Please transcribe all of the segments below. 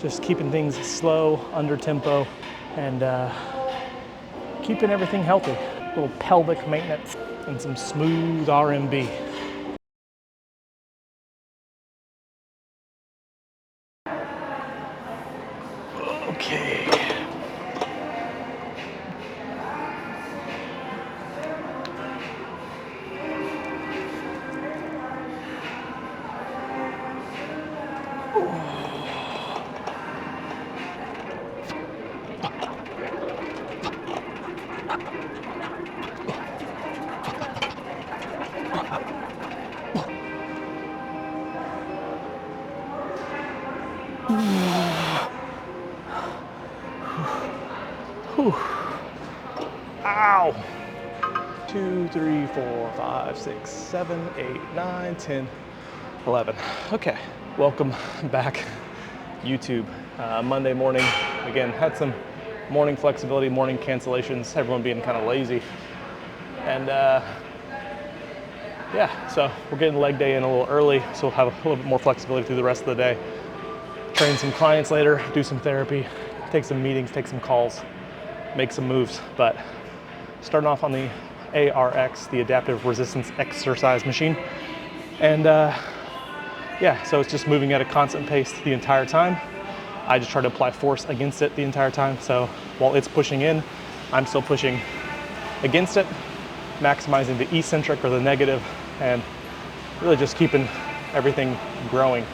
just keeping things slow, under tempo, and keeping everything healthy. A little pelvic maintenance and some smooth RMB. Okay. Ow! 2, 3, 4, 5, 6, 7, 8, 9, 10, 11. Okay, welcome back, YouTube. Monday morning, again, had some morning flexibility, morning cancellations, everyone being kind of lazy. And yeah, so we're getting leg day in a little early, so we'll have a little bit more flexibility through the rest of the day. Train some clients later, do some therapy, take some meetings, take some calls, make some moves. But starting off on the ARX, the Adaptive Resistance Exercise Machine. And yeah, so it's just moving at a constant pace the entire time. I just try to apply force against it the entire time. So while it's pushing in, I'm still pushing against it, maximizing the eccentric or the negative, and really just keeping everything growing.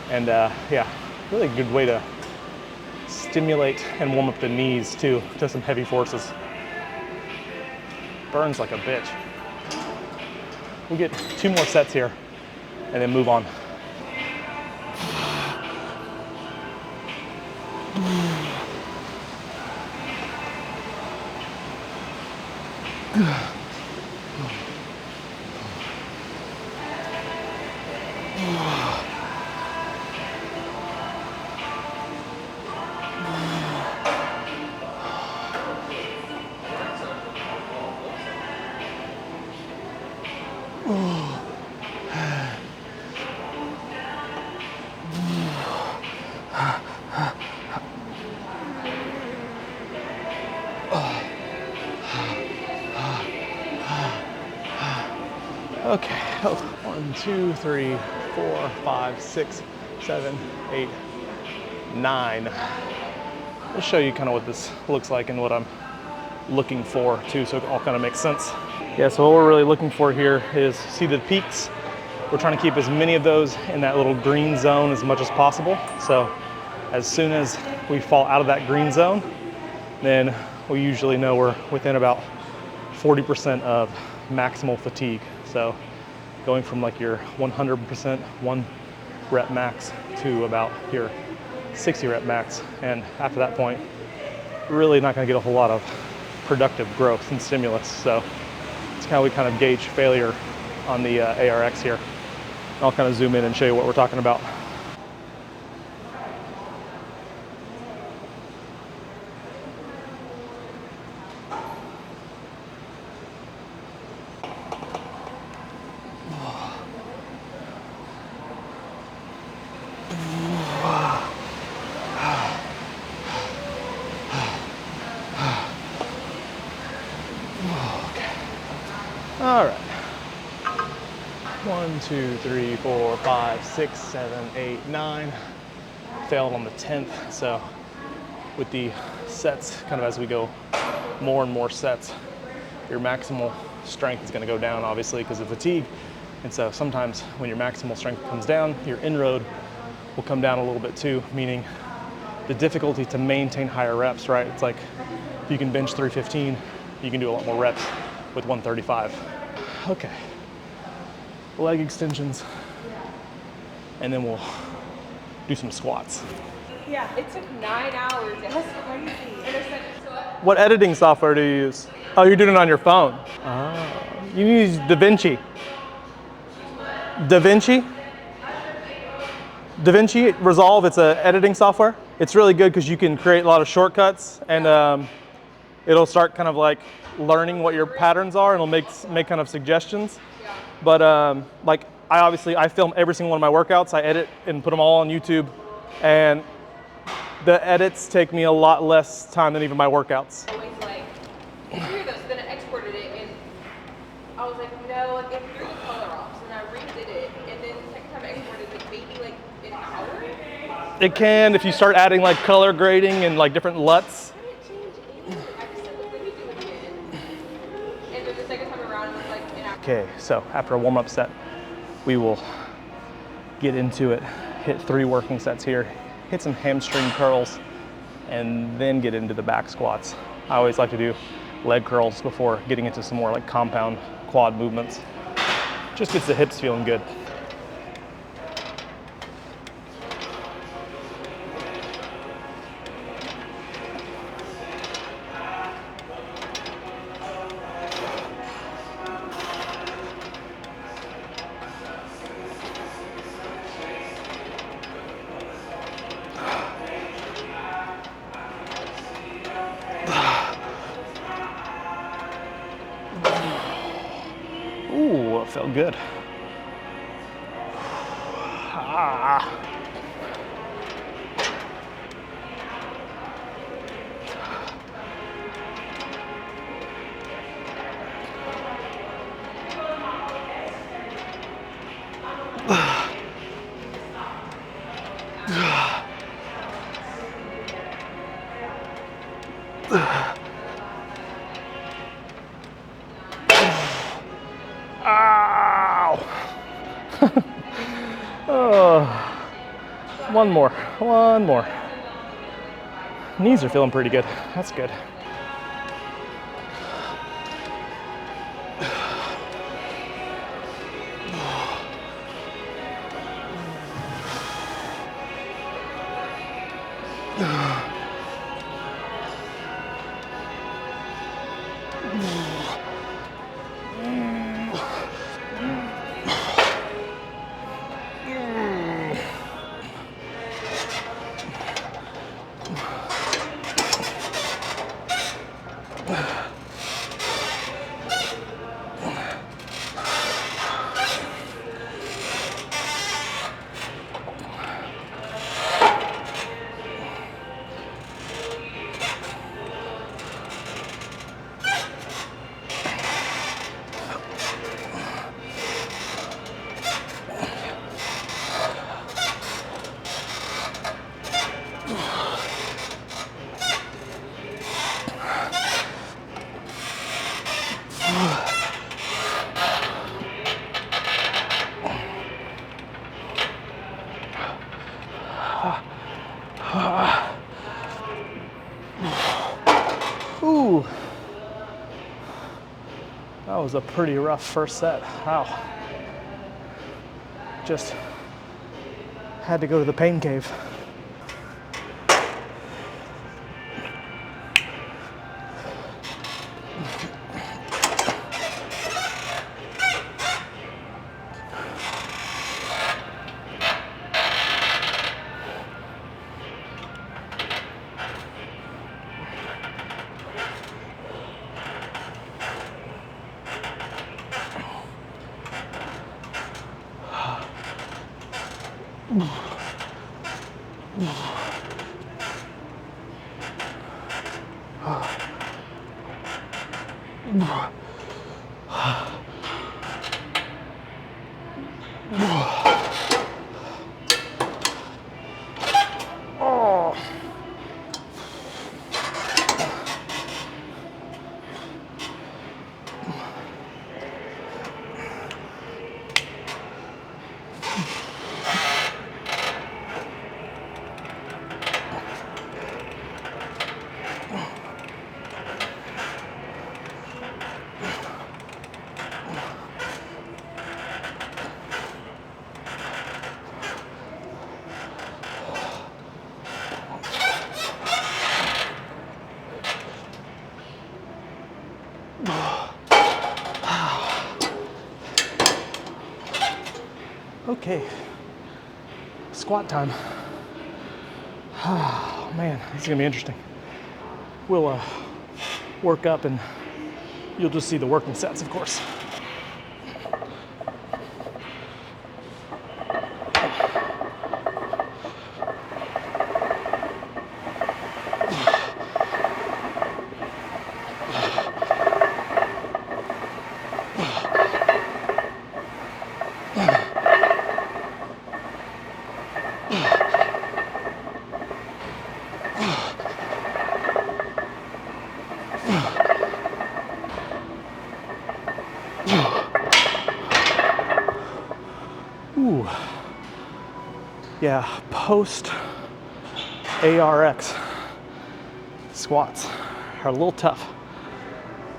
And yeah, really good way to stimulate and warm up the knees too, to some heavy forces. Burns like a bitch. We'll get 2 more sets here and then move on. Okay, 1, 2, 3, 4, 5, 6, 7, 8, 9. I'll show you kind of what this looks like and what I'm looking for too, so it all kind of makes sense. Yeah, so what we're really looking for here is, see the peaks? We're trying to keep as many of those in that little green zone as much as possible. So as soon as we fall out of that green zone, then we usually know we're within about 40% of maximal fatigue. So going from like your 100% 1 rep max to about your 60 rep max. And after that point, really not gonna get a whole lot of productive growth and stimulus. So it's how we kind of gauge failure on the ARX here. I'll kind of zoom in and show you what we're talking about. All right. 1, 2, 3, 4, 5, 6, 7, 8, 9. Failed on the 10th. So with the sets, kind of as we go more and more sets, your maximal strength is going to go down, obviously, because of fatigue. And so sometimes when your maximal strength comes down, your inroad will come down a little bit too, meaning the difficulty to maintain higher reps, right? It's like if you can bench 315, you can do a lot more reps with 135. Okay, leg extensions, and then we'll do some squats. Yeah, it took 9 hours. It was crazy. What editing software do you use? Oh, you're doing it on your phone. Oh, you use DaVinci. DaVinci Resolve, it's an editing software. It's really good because you can create a lot of shortcuts, and it'll start kind of like learning what your patterns are, and it'll make kind of suggestions. But like I film every single one of my workouts. I edit and put them all on YouTube, and The edits take me a lot less time than even my workouts. Always like, it's weird though, so then I exported it and I was like, no, like, it threw the color off, so then I redid it, and then the second time I exported it, like maybe like an hour? It can, if you start adding like color grading and like different LUTs. I didn't change anything. I just said, let me do it again. And then the second time around, it was like an hour. Okay, so after a warm-up set, we will get into it, hit 3 working sets here, hit some hamstring curls, and then get into the back squats. I always like to do leg curls before getting into some more like compound quad movements. Just gets the hips feeling good. Ooh, it felt good. Ah. Ow! Oh, one more. Knees are feeling pretty good. That's good. Ooh, that was a pretty rough first set. Wow. Just had to go to the pain cave. Okay, squat time. Oh man, this is gonna be interesting. We'll work up and you'll just see the working sets, of course. Ooh. Yeah, post ARX squats are a little tough,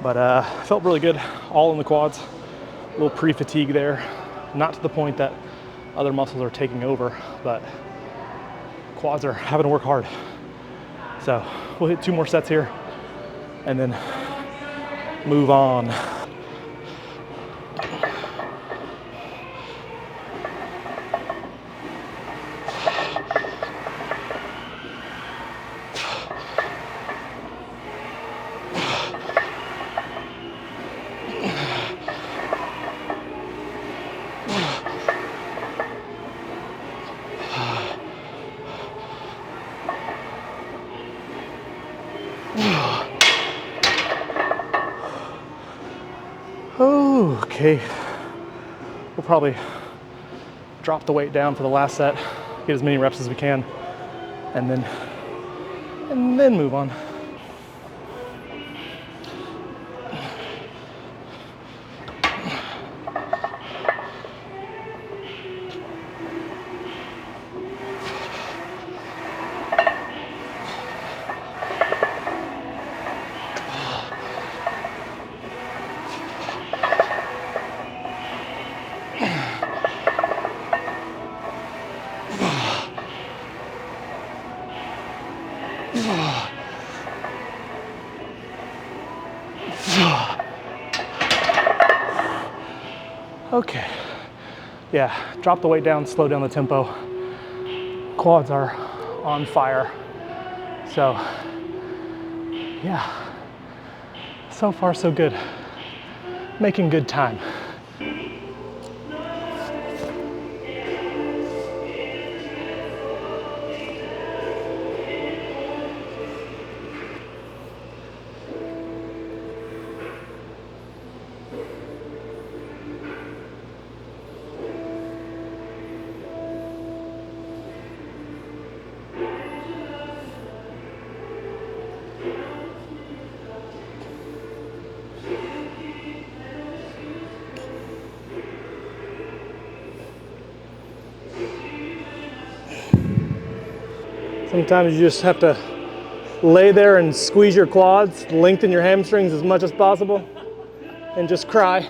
but felt really good, all in the quads. A little pre-fatigue there, not to the point that other muscles are taking over, but quads are having to work hard. So we'll hit 2 more sets here and then move on. Okay, we'll probably drop the weight down for the last set, get as many reps as we can, and then move on. Okay, yeah, drop the weight down, slow down the tempo. Quads are on fire. So, yeah, so far so good. Making good time. Sometimes you just have to lay there and squeeze your quads, lengthen your hamstrings as much as possible, and just cry.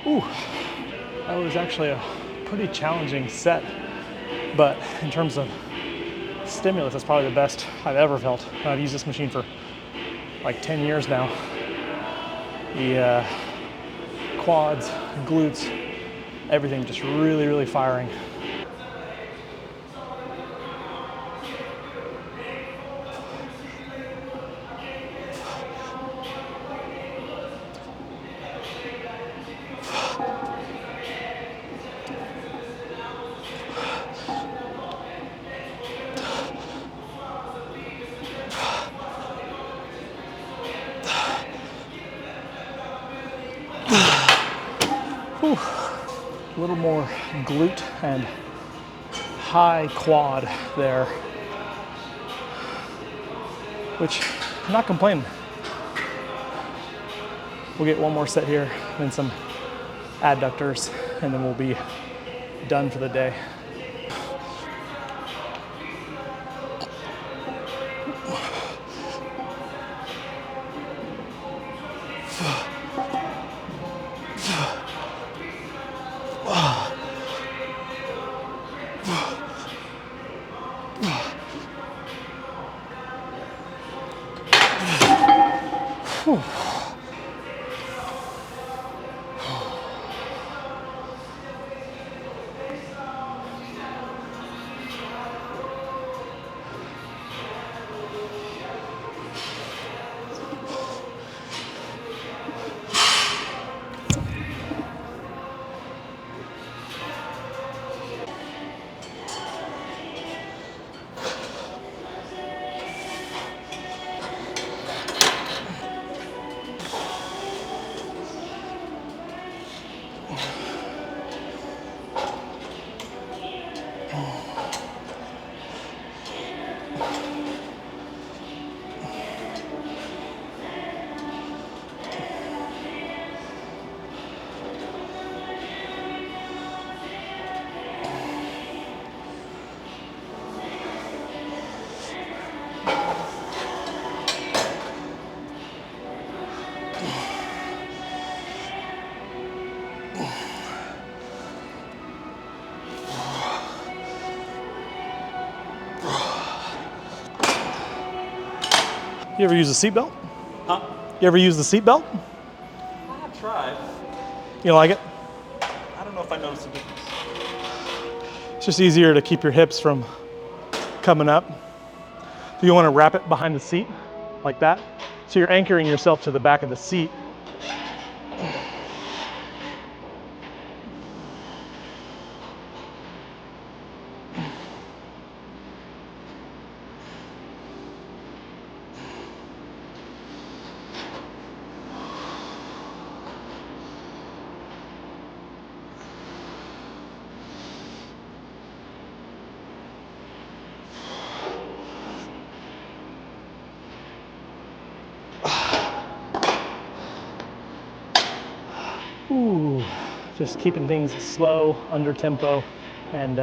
Ooh, that was actually a pretty challenging set. But in terms of stimulus, it's probably the best I've ever felt. I've used this machine for like 10 years now. The quads, glutes, everything just really, really firing. Whew. A little more glute and high quad there, which I'm not complaining. We'll get one more set here, then some adductors, and then we'll be done for the day. You ever use a seatbelt? Huh? You ever use the seatbelt? I have tried. You don't like it? I don't know if I noticed a difference. It's just easier to keep your hips from coming up. So you want to wrap it behind the seat like that. So you're anchoring yourself to the back of the seat. Ooh, just keeping things slow, under tempo, and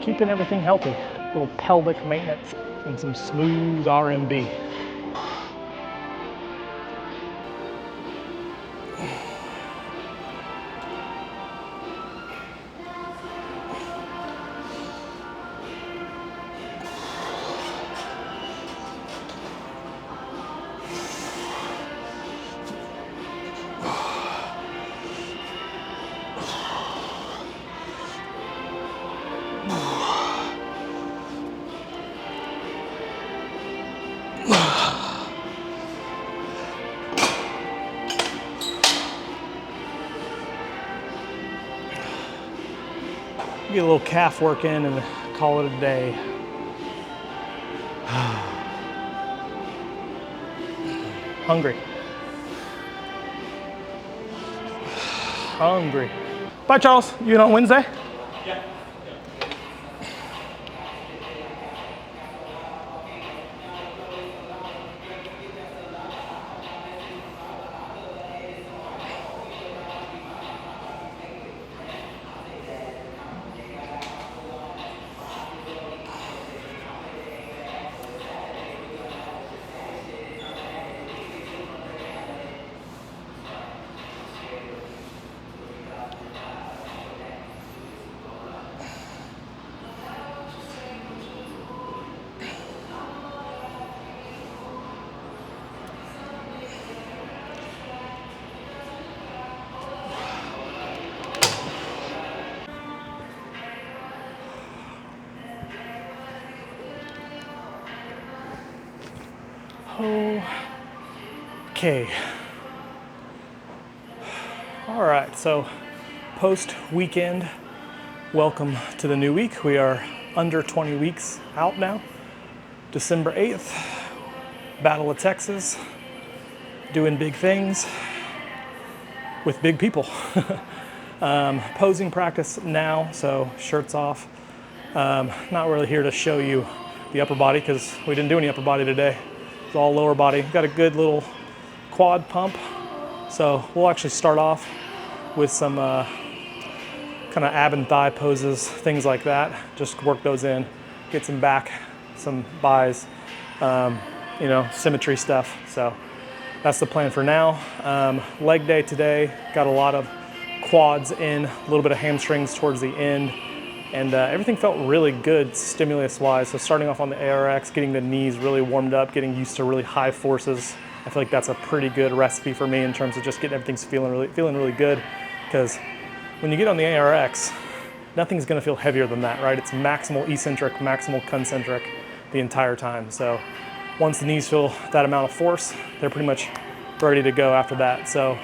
keeping everything healthy. A little pelvic maintenance and some smooth R&B. Get a little calf work in and call it a day. Hungry. Hungry. Bye, Charles. You in on Wednesday? Yeah. Okay. All right, so post weekend, welcome to the new week. We are under 20 weeks out now. December 8th, Battle of Texas, doing big things with big people. Posing practice now, so shirts off. Not really here to show you the upper body because we didn't do any upper body today. It's all lower body. Got a good little quad pump. So we'll actually start off with some kind of ab and thigh poses, things like that. Just work those in, get some back, some buys, you know, symmetry stuff. So that's the plan for now. Leg day today, got a lot of quads in, a little bit of hamstrings towards the end, and everything felt really good stimulus wise. So starting off on the ARX, getting the knees really warmed up, getting used to really high forces. I feel like that's a pretty good recipe for me in terms of just getting everything's feeling really good, because when you get on the ARX, nothing's gonna feel heavier than that, right? It's maximal eccentric, maximal concentric the entire time. So once the knees feel that amount of force, they're pretty much ready to go after that. So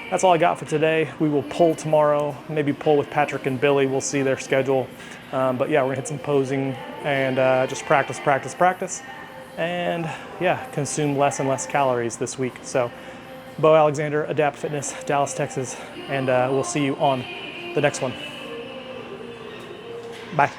that's all I got for today. We will pull tomorrow, maybe pull with Patrick and Billy. We'll see their schedule. But yeah, we're gonna hit some posing and just practice. And yeah, consume less and less calories this week. So Bo Alexander, Adapt Fitness, Dallas, Texas, and we'll see you on the next one. Bye.